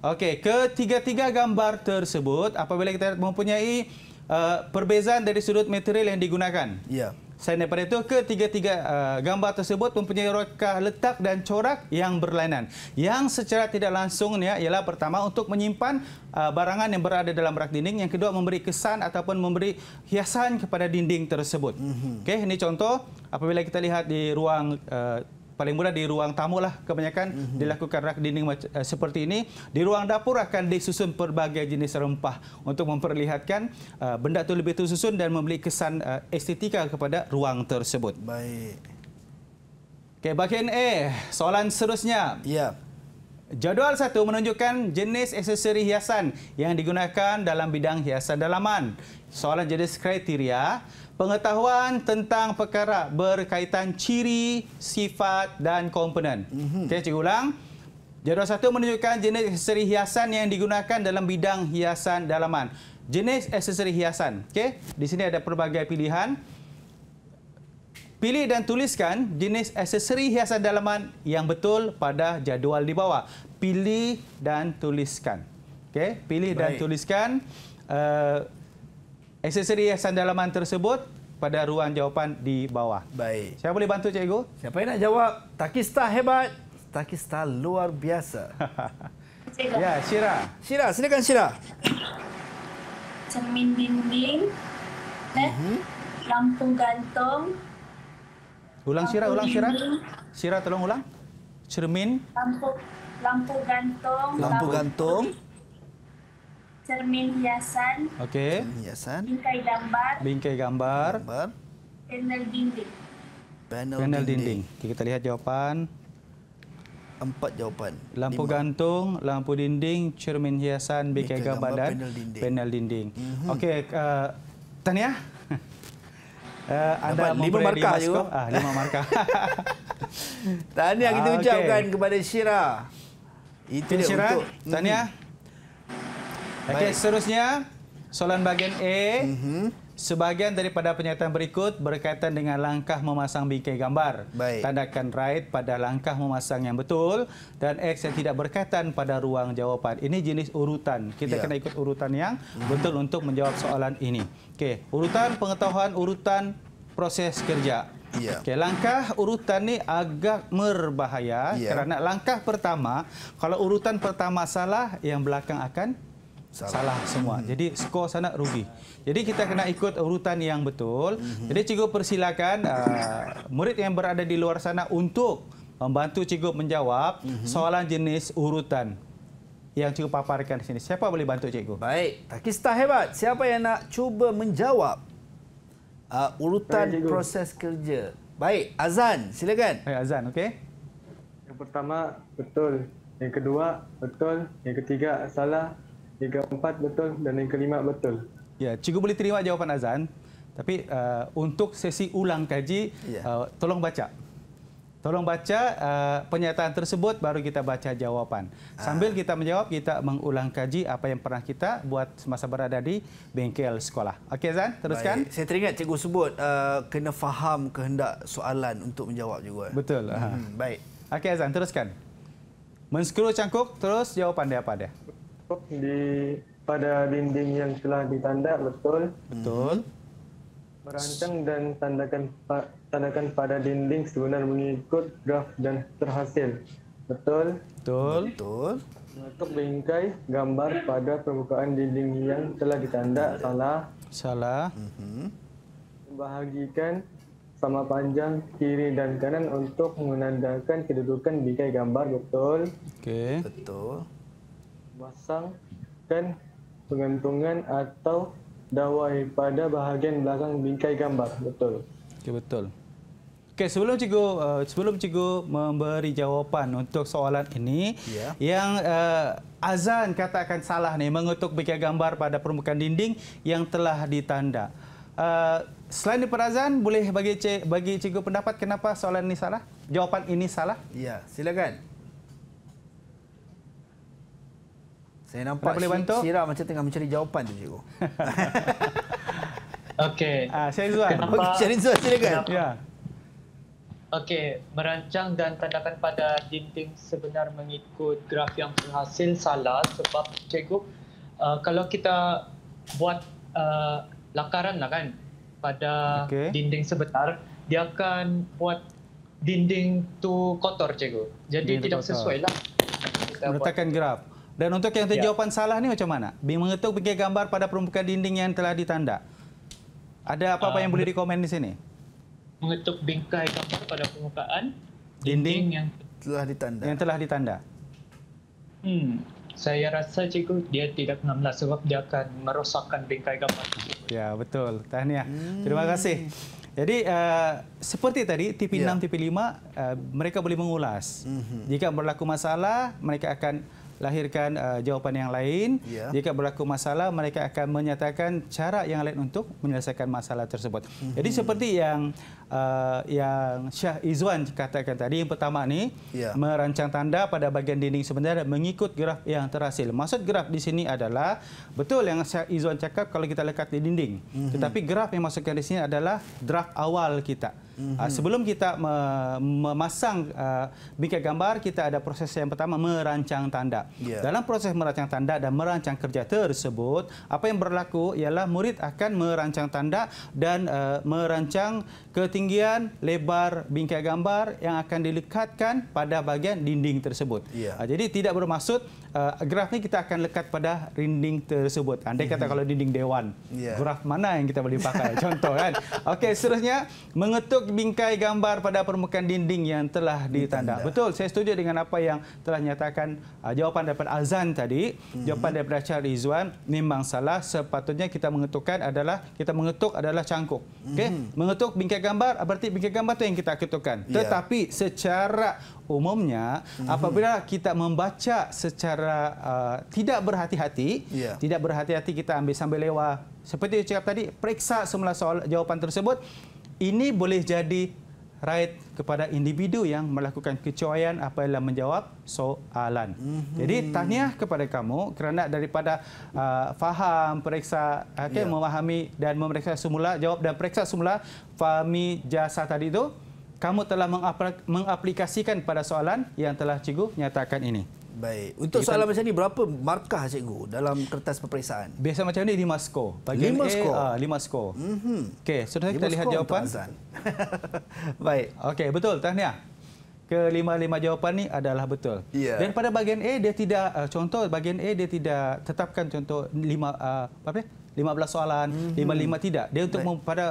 Okey, ketiga-tiga gambar tersebut apabila kita mempunyai perbezaan dari sudut material yang digunakan. Selain daripada itu, ketiga-tiga gambar tersebut mempunyai reka letak dan corak yang berlainan. Yang secara tidak langsung ialah pertama untuk menyimpan barangan yang berada dalam rak dinding. Yang kedua memberi kesan ataupun memberi hiasan kepada dinding tersebut. Okey, ini contoh apabila kita lihat di ruang paling mudah di ruang tamu lah kebanyakan dilakukan rak dinding seperti ini. Di ruang dapur akan disusun pelbagai jenis rempah untuk memperlihatkan benda itu lebih tersusun dan memberi kesan estetika kepada ruang tersebut. Baik. Okey, bahagian A, soalan seterusnya. Ya. Jadual 1 menunjukkan jenis aksesori hiasan yang digunakan dalam bidang hiasan dalaman. Soalan jenis kriteria, pengetahuan tentang perkara berkaitan ciri, sifat dan komponen. Okey, cikgu ulang. Jadual 1 menunjukkan jenis aksesori hiasan yang digunakan dalam bidang hiasan dalaman. Jenis aksesori hiasan. Okey, di sini ada pelbagai pilihan. Pilih dan tuliskan jenis aksesori hiasan dalaman yang betul pada jadual di bawah. Pilih dan tuliskan. Okey, pilih dan tuliskan aksesori hiasan dalaman tersebut pada ruang jawapan di bawah. Baik. Siapa boleh bantu cikgu? Siapa yang nak jawab? Takista hebat. Takista luar biasa. Ya, Syira. Syira, silakan Syira. Cermin dinding, lampu gantung, Ulang Syira, ulang Syira. dinding, Syira tolong ulang. Cermin, lampu gantung, Lampu gantung, cermin hiasan, okey. hiasan, bingkai gambar, Bingkai gambar, gambar, panel dinding. dinding. panel dinding. Okey, kita lihat jawapan. 4 jawapan. Lampu 5. gantung, lampu dinding, cermin hiasan, bingkai gambar dan panel dinding. Okey, Tania. Anda Dapat 5 markah juga. 5 markah. Tahniah kita okey. ucapkan kepada Syira. Itu dia Syira, untuk Tania. Okey, seterusnya soalan bahagian A. Sebahagian daripada pernyataan berikut berkaitan dengan langkah memasang bingkai gambar. Baik. Tandakan right pada langkah memasang yang betul dan X yang tidak berkaitan pada ruang jawapan. Ini jenis urutan. Kita kena ikut urutan yang betul untuk menjawab soalan ini. Okey, urutan pengetahuan, urutan proses kerja. Ya. Okey, langkah urutan ni agak berbahaya kerana langkah pertama, kalau urutan pertama salah, yang belakang akan salah semua. Jadi skor sana rugi. Jadi kita kena ikut urutan yang betul. Jadi cikgu persilakan murid yang berada di luar sana untuk membantu cikgu menjawab soalan jenis urutan yang cikgu paparkan di sini. Siapa boleh bantu cikgu? Baik, Takista hebat. Siapa yang nak cuba menjawab urutan Baik, cikgu. proses kerja? Baik, Azan, silakan. Azan, okey? Yang pertama, betul. Yang kedua, betul. Yang ketiga, salah. Yang keempat, betul. Dan yang kelima, betul. Ya, cikgu boleh terima jawapan Azan. Tapi untuk sesi ulang kaji, tolong baca. Tolong baca pernyataan tersebut, baru kita baca jawapan. Sambil kita menjawab, kita mengulang kaji apa yang pernah kita buat semasa berada di bengkel sekolah. Okey Azan, teruskan. Baik. Saya teringat cikgu sebut kena faham kehendak soalan untuk menjawab juga. Betul. Baik. Okey Azan, teruskan. Men-scroll cangkuk, terus jawapan dia apa dia? Pada dinding yang telah ditanda, betul. Betul. Merancang dan tandakan pada dinding sebenar mengikut graf dan terhasil. Betul. Betul. Betul. Mengetuk bingkai gambar pada permukaan dinding yang telah ditanda, salah. Salah. Membahagikan sama panjang kiri dan kanan untuk menandakan kedudukan bingkai gambar, betul. Okey. Betul. Pasangkan pengantungan atau dawai pada bahagian belakang bingkai gambar, betul. Okey, betul. Okey, sebelum cikgu memberi jawapan untuk soalan ini, yang Azan katakan salah ni, mengetuk bingkai gambar pada permukaan dinding yang telah ditanda. Selain daripada Azan, boleh bagi cikgu pendapat kenapa soalan ini salah? Jawapan ini salah? Ya, silakan. Saya nampak boleh bantu? Syira macam tengah mencari jawapan tu, cikgu. Okey. Syahrizwan. Okey, Syahrizwan, silakan. Ya. Okey, merancang dan tandakan pada dinding sebenar mengikut graf yang berhasil salah sebab cikgu kalau kita buat lakaran lah kan pada dinding sebenar, dia akan buat dinding tu kotor, cikgu. Jadi dinding tidak sesuai lah. Meletakkan graf. Dan untuk yang jawapan salah ni macam mana? Mengetuk bingkai gambar pada permukaan dinding yang telah ditanda. Ada apa-apa yang boleh dikomen di sini? Mengetuk bingkai gambar pada permukaan dinding yang telah ditanda. Saya rasa cikgu dia tidak mengambil sebab dia akan merosakkan bingkai gambar tersebut. Ya, betul. Tahniah. Terima kasih. Jadi seperti tadi TP6, TP5 mereka boleh mengulas. Jika berlaku masalah, mereka akan lahirkan jawapan yang lain. Jika berlaku masalah, mereka akan menyatakan cara yang lain untuk menyelesaikan masalah tersebut. Jadi seperti yang Syah Izwan katakan tadi, yang pertama ni merancang tanda pada bahagian dinding sebenarnya mengikut graf yang terhasil. Maksud graf di sini adalah betul yang Syah Izwan cakap kalau kita lekat di dinding. Tetapi graf yang masukkan di sini adalah draft awal kita. Sebelum kita memasang bingkai gambar, kita ada proses yang pertama, merancang tanda. Dalam proses merancang tanda dan merancang kerja tersebut, apa yang berlaku ialah murid akan merancang tanda dan merancang ketinggian lebar bingkai gambar yang akan dilekatkan pada bahagian dinding tersebut. Jadi tidak bermaksud graf ni kita akan lekat pada dinding tersebut. Andai kata kalau dinding dewan, graf mana yang kita boleh pakai? Contoh kan. Okey, seterusnya mengetuk bingkai gambar pada permukaan dinding yang telah ditanda. Betul, saya setuju dengan apa yang telah nyatakan jawapan daripada Azan tadi. Jawapan daripada Syah Izwan memang salah. Sepatutnya kita mengetuk adalah cangkuk. Okey, mengetuk bingkai gambar berarti bingkai gambar itu yang kita ketukkan. Tetapi secara umumnya apabila kita membaca secara tidak berhati-hati, kita ambil sambil lewat. Seperti yang cakap tadi, periksa semula soal jawapan tersebut. Ini boleh jadi right kepada individu yang melakukan kecuaian apabila menjawab soalan. Jadi tahniah kepada kamu kerana daripada faham, periksa, memahami dan memeriksa semula, jawab dan periksa semula, fahami jasa tadi itu, kamu telah mengaplikasikan pada soalan yang telah cikgu nyatakan ini. Baik. Untuk soalan macam ni, berapa markah cikgu dalam kertas peperiksaan? Biasa macam ni 5 skor. Bahagian 5 skor? 5 skor. Okey, seterusnya kita lihat jawapan. Baik. Okey, betul. Tahniah. Kelima-lima jawapan ni adalah betul. Dan pada bahagian A, dia tidak, contoh bahagian A dia tidak tetapkan contoh 15 soalan, 5 tidak. Dia untuk pada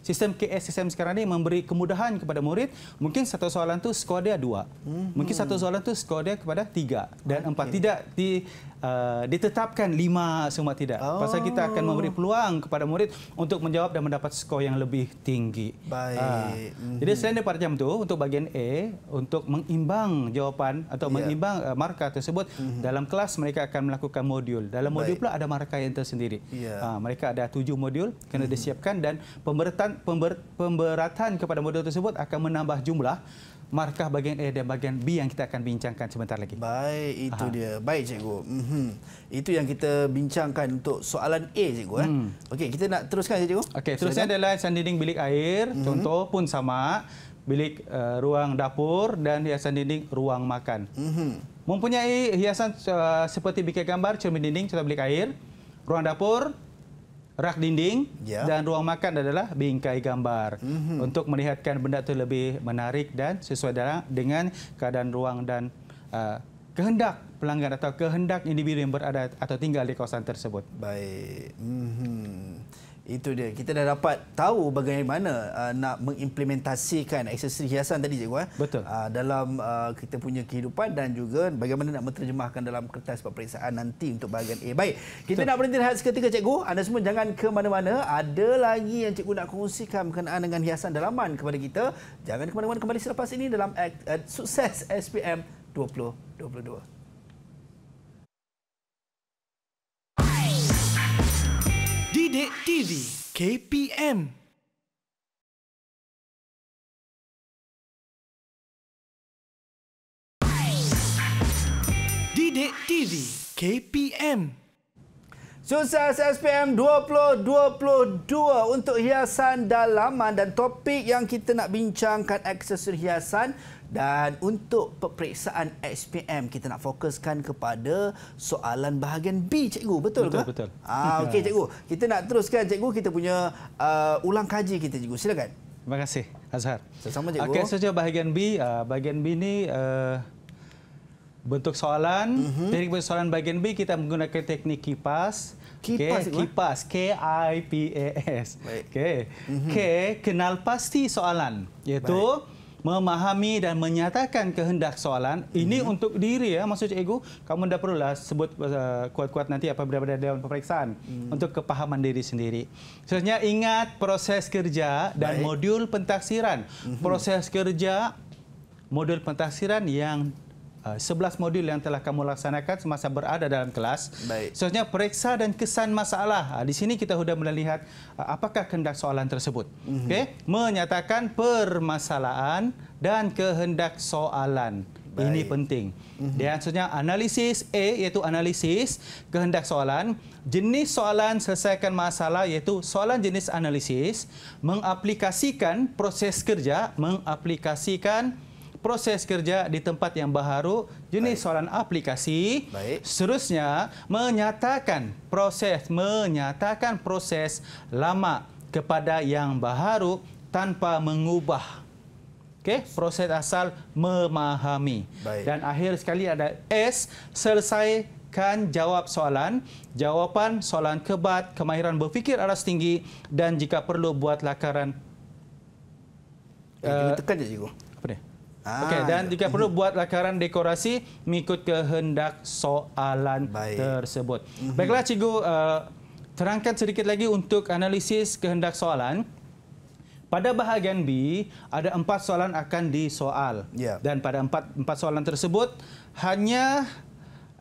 sistem KS sistem sekarang ni memberi kemudahan kepada murid. Mungkin satu soalan tu skor dia 2. Mungkin satu soalan tu skor dia kepada 3 dan 4. Tidak ditetapkan 5 semua tidak. Pasal kita akan memberi peluang kepada murid untuk menjawab dan mendapat skor yang lebih tinggi. Baik. Jadi selain daripada jam tu, untuk bahagian A, untuk mengimbang jawapan atau mengimbang markah tersebut, dalam kelas mereka akan melakukan modul. Dalam modul pula ada markah yang tersendiri. Mereka ada 7 modul kena disiapkan dan pemberatan kepada modul tersebut akan menambah jumlah markah bahagian A dan bahagian B yang kita akan bincangkan sebentar lagi. Baik, itu dia. Baik cikgu. Itu yang kita bincangkan untuk soalan A cikgu. Okey, kita nak teruskan cikgu. Okey, terusnya adalah hiasan dinding bilik air. Contoh pun sama, bilik ruang dapur dan hiasan dinding ruang makan. Mempunyai hiasan seperti bingkai gambar, cermin dinding, contoh bilik air, ruang dapur, rak dinding dan ruang makan adalah bingkai gambar. Untuk melihatkan benda itu lebih menarik dan sesuai dengan keadaan ruang dan kehendak pelanggan atau kehendak individu yang berada atau tinggal di kawasan tersebut. Baik. Itu dia. Kita dah dapat tahu bagaimana nak mengimplementasikan aksesori hiasan tadi cikgu. Betul. Dalam kita punya kehidupan dan juga bagaimana nak menterjemahkan dalam kertas peperiksaan nanti untuk bahagian A. Baik. Kita nak berhenti rehat seketika cikgu. Anda semua jangan ke mana-mana. Ada lagi yang cikgu nak kongsikan berkenaan dengan hiasan dalaman kepada kita. Jangan ke mana-mana, kembali selepas ini dalam Sukses SPM 2022. Didik TV KPM. Didik TV KPM. Sukses SPM 2022 untuk hiasan dalaman dan topik yang kita nak bincangkan aksesori hiasan. Dan untuk peperiksaan SPM kita nak fokuskan kepada soalan bahagian B cikgu, betul ke? Betul. Okey cikgu, kita nak teruskan cikgu kita punya ulang kaji kita cikgu. Silakan. Terima kasih Azhar. Sama cikgu. Okey, seterusnya bahagian B. Bahagian B ni bentuk soalan. Teknik soalan bahagian B kita menggunakan teknik kipas. Kipas, K-I-P-A-S. Okey. K, kenal pasti soalan, iaitu memahami dan menyatakan kehendak soalan. Ini untuk diri ya, maksud cikgu. Kamu dah perlulah sebut kuat-kuat nanti apabila ada dalam pemeriksaan untuk kepahaman diri sendiri. Seterusnya ingat proses kerja dan modul pentaksiran. Proses kerja, modul pentaksiran yang 11 modul yang telah kamu laksanakan semasa berada dalam kelas. Seterusnya periksa dan kesan masalah. Di sini kita sudah melihat apakah kehendak soalan tersebut. Okey, menyatakan permasalahan dan kehendak soalan. Ini penting. Dan seterusnya analisis A iaitu analisis kehendak soalan, jenis soalan selesaikan masalah iaitu soalan jenis analisis, mengaplikasikan proses kerja, proses kerja di tempat yang baharu, jenis soalan aplikasi. Seterusnya menyatakan proses lama kepada yang baharu tanpa mengubah. Okey, proses asal memahami. Dan akhir sekali ada S, selesaikan jawab soalan, jawapan soalan kebat, kemahiran berfikir aras tinggi dan jika perlu buat lakaran. Tekan je cikgu. Apa dia? Okey, dan jika perlu buat lakaran dekorasi mengikut kehendak soalan tersebut. Baiklah cikgu, terangkan sedikit lagi untuk analisis kehendak soalan. Pada bahagian B ada 4 soalan akan disoal. Dan pada 4 soalan tersebut hanya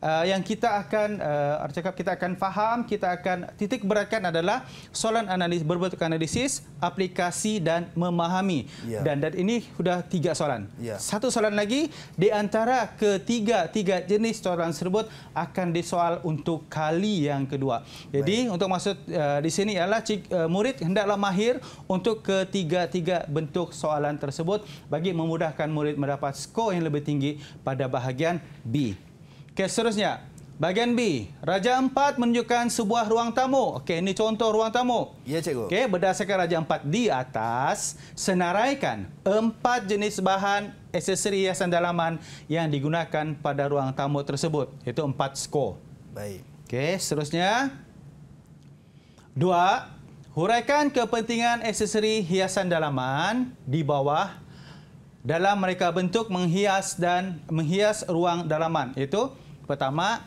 yang kita akan faham, kita akan titik beratkan adalah soalan berbentuk analisis, aplikasi dan memahami. Dan ini sudah 3 soalan. Satu soalan lagi di antara tiga jenis soalan tersebut akan disoal untuk kali yang kedua. Jadi untuk maksud di sini ialah murid hendaklah mahir untuk ketiga bentuk soalan tersebut bagi memudahkan murid mendapat skor yang lebih tinggi pada bahagian B. Okey, seterusnya. Bahagian B. Raja 4 menunjukkan sebuah ruang tamu. Okey, ini contoh ruang tamu. Ya, cikgu. Okey, berdasarkan Raja 4 di atas, senaraikan 4 jenis bahan aksesori hiasan dalaman yang digunakan pada ruang tamu tersebut. Itu 4 skor. Okey, seterusnya. 2. Huraikan kepentingan aksesori hiasan dalaman di bawah dalam mereka bentuk menghias ruang dalaman. Iaitu pertama,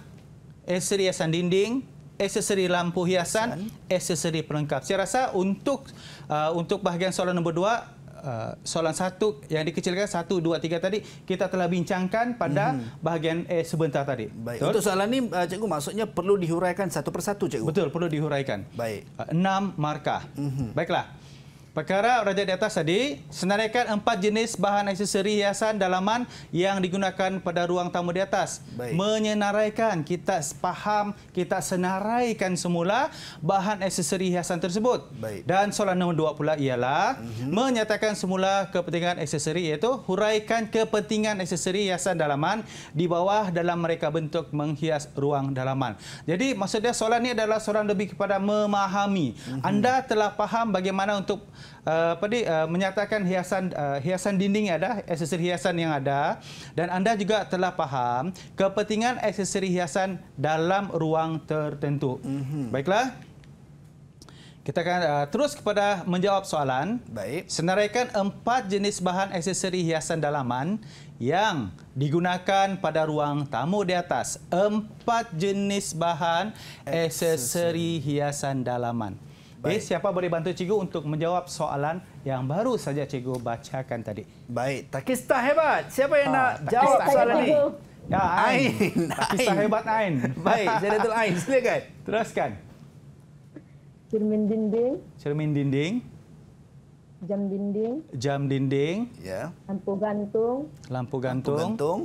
aksesori hiasan dinding, aksesori lampu hiasan, aksesori pelengkap. Saya rasa untuk bahagian soalan nombor 2, soalan 1 yang dikecilkan 1, 2, 3 tadi kita telah bincangkan pada bahagian sebentar tadi. Untuk soalan ni cikgu maksudnya perlu dihuraikan satu persatu cikgu. Betul, perlu dihuraikan. 6 markah. Baiklah. Perkara raja di atas tadi, senaraikan 4 jenis bahan aksesori hiasan dalaman yang digunakan pada ruang tamu di atas. Menyenaraikan, kita faham, kita senaraikan semula bahan aksesori hiasan tersebut. Dan soalan nombor 2 pula ialah menyatakan semula kepentingan aksesori, iaitu huraikan kepentingan aksesori hiasan dalaman di bawah dalam mereka bentuk menghias ruang dalaman. Jadi maksudnya soalan ini adalah soalan lebih kepada memahami. Anda telah faham bagaimana untuk menyatakan hiasan dinding yang ada, aksesori hiasan yang ada, dan anda juga telah faham kepentingan aksesori hiasan dalam ruang tertentu. Baiklah, kita akan terus kepada menjawab soalan. Senaraikan 4 jenis bahan aksesori hiasan dalaman yang digunakan pada ruang tamu di atas. 4 jenis bahan aksesori hiasan dalaman. Siapa boleh bantu cikgu untuk menjawab soalan yang baru saja cikgu bacakan tadi? Takista hebat. Siapa yang nak jawab soalan ni? Ya, Ain. Takista hebat, Ain. Saya Datul Ain. Silakan. Teruskan. Cermin dinding. Cermin dinding. Jam dinding. Jam dinding. Lampu gantung. Lampu gantung.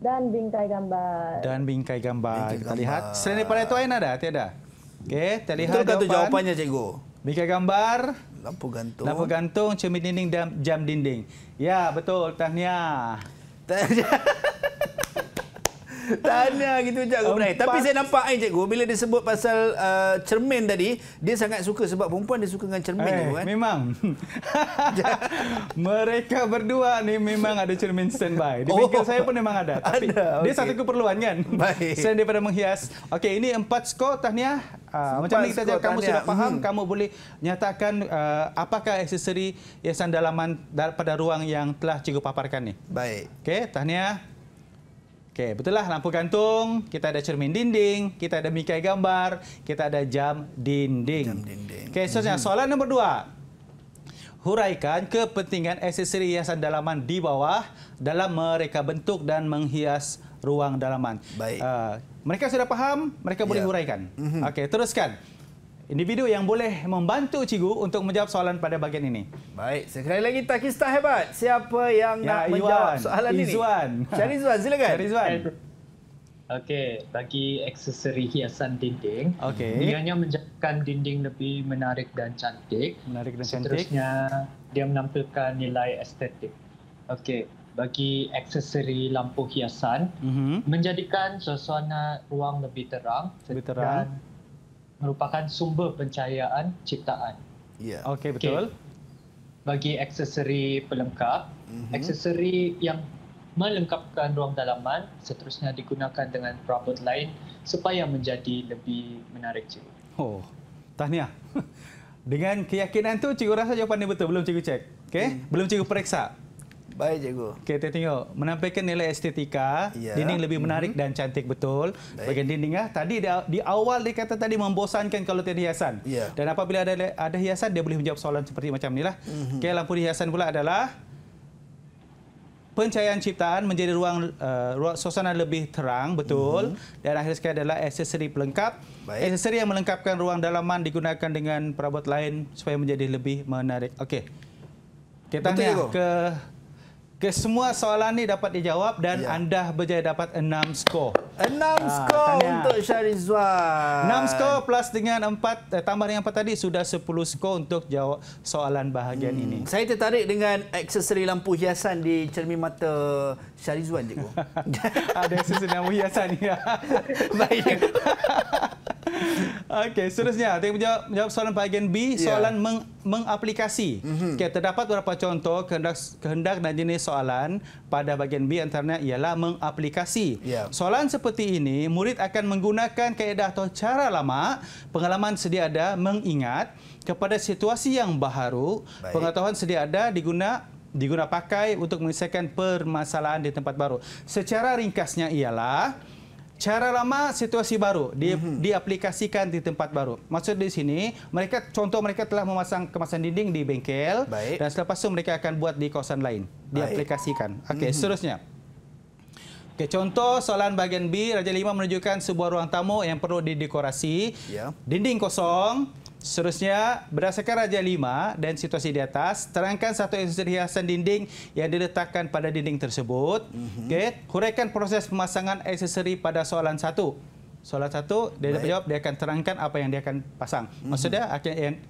Dan bingkai gambar. Dan bingkai gambar. Kita lihat. Selain daripada itu, Ain ada? Tiada? Okey, kita lihat jawapannya cikgu. Bingkai gambar, lampu gantung, cermin dinding dan jam dinding. Ya, betul. Tahniah. Tahniah gitu Cikgu Ibrahim. Tapi saya nampak Cikgu bila dia sebut pasal cermin tadi, dia sangat suka sebab perempuan dia suka dengan cermin tu kan. Memang. Mereka berdua ni memang ada cermin standby. Di bengkel saya pun memang ada. Tapi dia satu keperluan kan. Baik. Selain daripada menghias. Okey, ini 4 skor tahniah. Macam ni kita cakap, kamu sudah faham, kamu boleh nyatakan apakah aksesori hiasan dalaman pada ruang yang telah cikgu paparkan ni. Baik. Okey, tahniah. Okey, betul lah, lampu gantung, kita ada cermin dinding, kita ada mikai gambar, kita ada jam dinding. Jam dinding. Okey, seterusnya soalan nombor 2. Huraikan kepentingan aksesori hiasan dalaman di bawah dalam mereka bentuk dan menghias ruang dalaman. Baik. Mereka sudah faham, mereka boleh huraikan. Okey, teruskan. Individu yang boleh membantu cikgu untuk menjawab soalan pada bahagian ini. Baik, sekali lagi Takista hebat. Siapa yang nak menjawab soalan ini? Syarizwan, silakan. Syarizwan. Okey, bagi aksesori hiasan dinding, ianya menjadikan dinding lebih menarik dan cantik. Menarik dan cantik. Seterusnya, dia menampilkan nilai estetik. Okey, bagi aksesori lampu hiasan, menjadikan suasana ruang lebih terang. Dan merupakan sumber pencahayaan ciptaan. Ya. Okey, betul. Bagi aksesori pelengkap, aksesori yang melengkapkan ruang dalaman seterusnya digunakan dengan perabot lain supaya menjadi lebih menarik cikgu. Oh, tahniah. Dengan keyakinan tu cikgu rasa jawapan ni betul, belum cikgu cek. Okey, belum cikgu periksa. Baik cikgu. Okey, kita tengok menampilkan nilai estetika, dinding lebih menarik dan cantik betul. Bahagian dinding tadi di awal dia kata tadi membosankan kalau tiada hiasan. Dan apabila ada hiasan dia boleh menjawab soalan seperti macam inilah. Okey, lampu hiasan pula adalah pencahayaan ciptaan menjadi ruang suasana lebih terang, betul. Dan akhir sekali adalah aksesori pelengkap. Aksesori yang melengkapkan ruang dalaman digunakan dengan perabot lain supaya menjadi lebih menarik. Okey. Kita tanya ke semua soalan ni dapat dijawab dan anda berjaya dapat 6 skor. 6 skor untuk Syarizwan. 6 skor plus dengan 4 tambah dengan 4 tadi sudah 10 skor untuk jawab soalan bahagian ini. Saya tertarik dengan aksesori lampu hiasan di cermin mata Syarizwan cikgu. Ada aksesori lampu hiasan ya. Baik. Okey, seterusnya kita menjawab soalan bahagian B, soalan mengaplikasi. Okey, terdapat beberapa contoh kehendak dan jenis soalan pada bahagian B, antaranya ialah mengaplikasi. Soalan seperti ini, murid akan menggunakan kaedah atau cara lama, pengalaman sedia ada, mengingat kepada situasi yang baharu, pengetahuan sedia ada diguna pakai untuk menyelesaikan permasalahan di tempat baru. Secara ringkasnya ialah cara lama, situasi baru diaplikasikan di tempat baru. Maksud di sini, contoh mereka telah memasang kemasan dinding di bengkel dan selepas itu mereka akan buat di kawasan lain, diaplikasikan. Okey, seterusnya. Okey, contoh soalan bahagian B, Raja 5 menunjukkan sebuah ruang tamu yang perlu didekorasi. Dinding kosong. Seterusnya, berdasarkan Raja 5 dan situasi di atas, terangkan satu aksesori hiasan dinding yang diletakkan pada dinding tersebut. Okey, huraikan proses pemasangan aksesori pada soalan 1. Soalan 1, dia jawab, dia akan terangkan apa yang dia akan pasang. Maksudnya,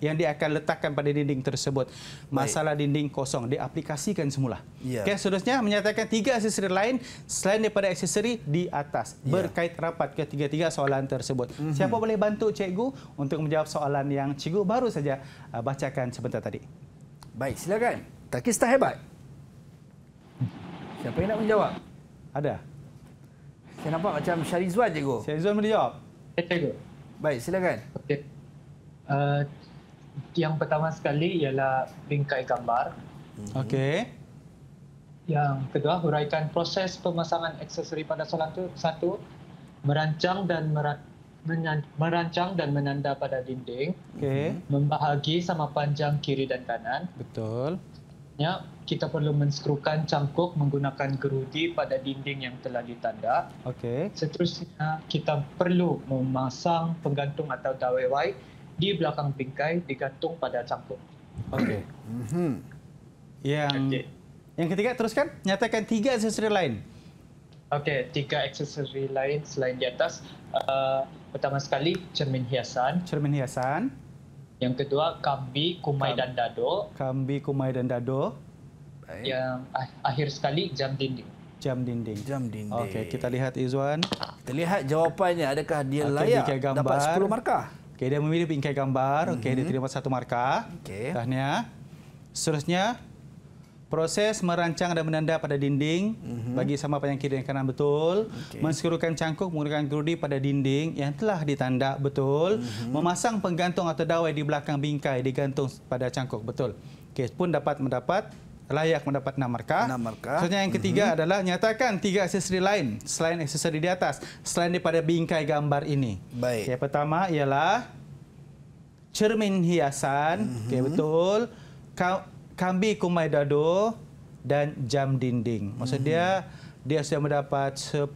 yang dia akan letakkan pada dinding tersebut. Masalah dinding kosong, diaplikasikan semula. Okey, seterusnya, menyatakan 3 aksesori lain selain daripada aksesori di atas. Berkait rapat ketiga-tiga soalan tersebut. Siapa boleh bantu cikgu untuk menjawab soalan yang cikgu baru saja bacakan sebentar tadi? Baik, silakan. Takista hebat. Siapa yang nak menjawab? Ada. Saya nampak macam Syarizwan, cikgu. Syarizwan boleh jawab? Cikgu. Baik, silakan. Okey. Yang pertama sekali ialah bingkai gambar. Okey. Yang kedua, huraikan proses pemasangan aksesori pada soalan itu. 1. Merancang dan menanda pada dinding. Okey. Membahagi sama panjang kiri dan kanan. Betul. Kita perlu menskrukan cangkuk menggunakan gerudi pada dinding yang telah ditanda. Okey. Seterusnya, kita perlu memasang penggantung atau dawai di belakang bingkai digantung pada cangkuk. Okey. Yang ketiga, teruskan. Nyatakan 3 aksesori lain. Okey, 3 aksesori lain selain di atas. Pertama sekali, cermin hiasan. Cermin hiasan. Yang kedua, kambi, kumai dan dado. Kambi, kumai dan dado. Yang akhir sekali, jam dinding. jam dinding. Jam dinding. Okey, kita lihat Izwan. Kita lihat jawapannya. Adakah dia layak dapat 10 markah? Okey, dia memilih bingkai gambar. Okey, dia terima 1 markah. Okey. Tahniah. Seterusnya, proses merancang dan menanda pada dinding bagi sama apa yang kiri dan kanan betul. Menskrukan cangkuk menggunakan gerudi pada dinding yang telah ditanda betul. Memasang penggantung atau dawai di belakang bingkai digantung pada cangkuk betul. Okey, pun layak mendapat 6 markah. 6 markah. Seterusnya yang ketiga adalah nyatakan 3 aksesori lain selain aksesori di atas, selain daripada bingkai gambar ini. Baik. Yang pertama ialah cermin hiasan, okey betul. Kambi kumai dado dan jam dinding. Maksud dia sudah mendapat 10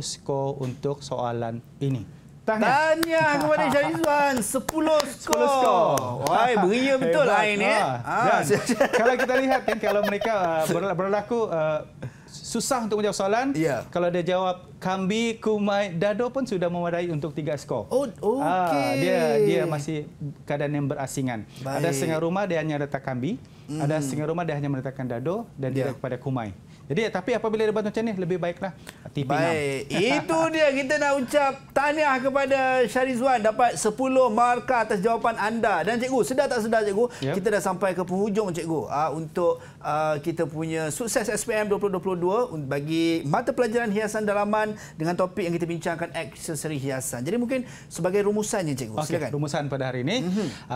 skor untuk soalan ini. Tahniah kepada Syahrizwan, 10 skor. Wah, beria betul lah ini. Kalau kita lihat kan, kalau mereka berlaku susah untuk menjawab soalan, kalau dia jawab kambi, kumai, dado pun sudah memadai untuk 3 skor. Oh, okey. Dia masih keadaan yang berasingan. Baik. Ada setengah rumah dia hanya letak kambi, ada setengah rumah dia hanya meletakkan dado dan dia kepada kumai. Jadi tapi apabila dia buat macam ni, lebih baiklah TV6. Baik, itu dia kita nak ucap tahniah kepada Syahrizwan dapat 10 markah atas jawapan anda. Dan cikgu, sedar tak sedar cikgu, kita dah sampai ke penghujung cikgu untuk kita punya sukses SPM 2022 bagi mata pelajaran hiasan dalaman dengan topik yang kita bincangkan aksesori hiasan. Jadi mungkin sebagai rumusannya cikgu, silakan. Rumusan pada hari ini,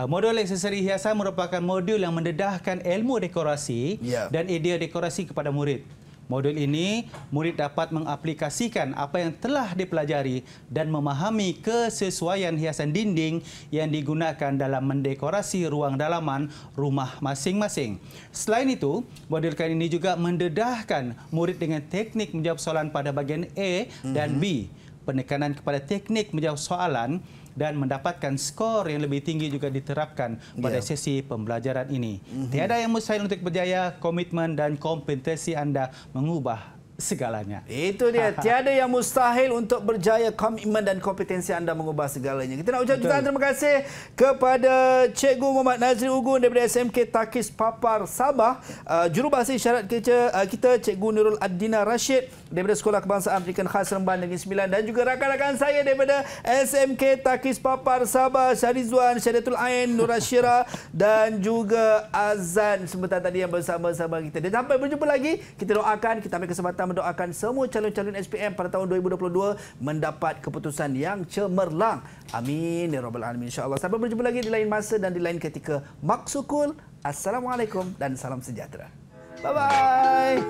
modul aksesori hiasan merupakan modul yang mendedahkan ilmu dekorasi dan idea dekorasi kepada murid. Modul ini, murid dapat mengaplikasikan apa yang telah dipelajari dan memahami kesesuaian hiasan dinding yang digunakan dalam mendekorasi ruang dalaman rumah masing-masing. Selain itu, modul kali ini juga mendedahkan murid dengan teknik menjawab soalan pada bahagian A dan B. Penekanan kepada teknik menjawab soalan dan mendapatkan skor yang lebih tinggi juga diterapkan pada sesi pembelajaran ini. Tiada yang mustahil untuk berjaya, komitmen dan kompetensi anda mengubah segalanya. Itu dia, tiada yang mustahil untuk berjaya, komitmen dan kompetensi anda mengubah segalanya. Kita nak ucap jutaan terima kasih kepada Cikgu Muhammad Nazri Ugun daripada SMK Takis Papar Sabah, jurubahasa isyarat kita Cikgu Nurul Adina Rashid daripada Sekolah Kebangsaan Pendidikan Khas Remban Negeri Sembilan, dan juga rakan-rakan saya daripada SMK Takis Papar Sabah, Syahrizwan, Syahdatul Ain, Nur Ashira dan juga Azan sebentar tadi yang bersama-sama kita. Dan sampai berjumpa lagi, kita doakan, kita ambil kesempatan mendoakan semua calon-calon SPM pada tahun 2022 mendapat keputusan yang cemerlang. Amin ya rabbal alamin, insya-Allah. Sampai berjumpa lagi di lain masa dan di lain ketika. Maksukul. Assalamualaikum dan salam sejahtera. Bye bye.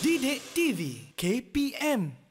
Didik TV KPM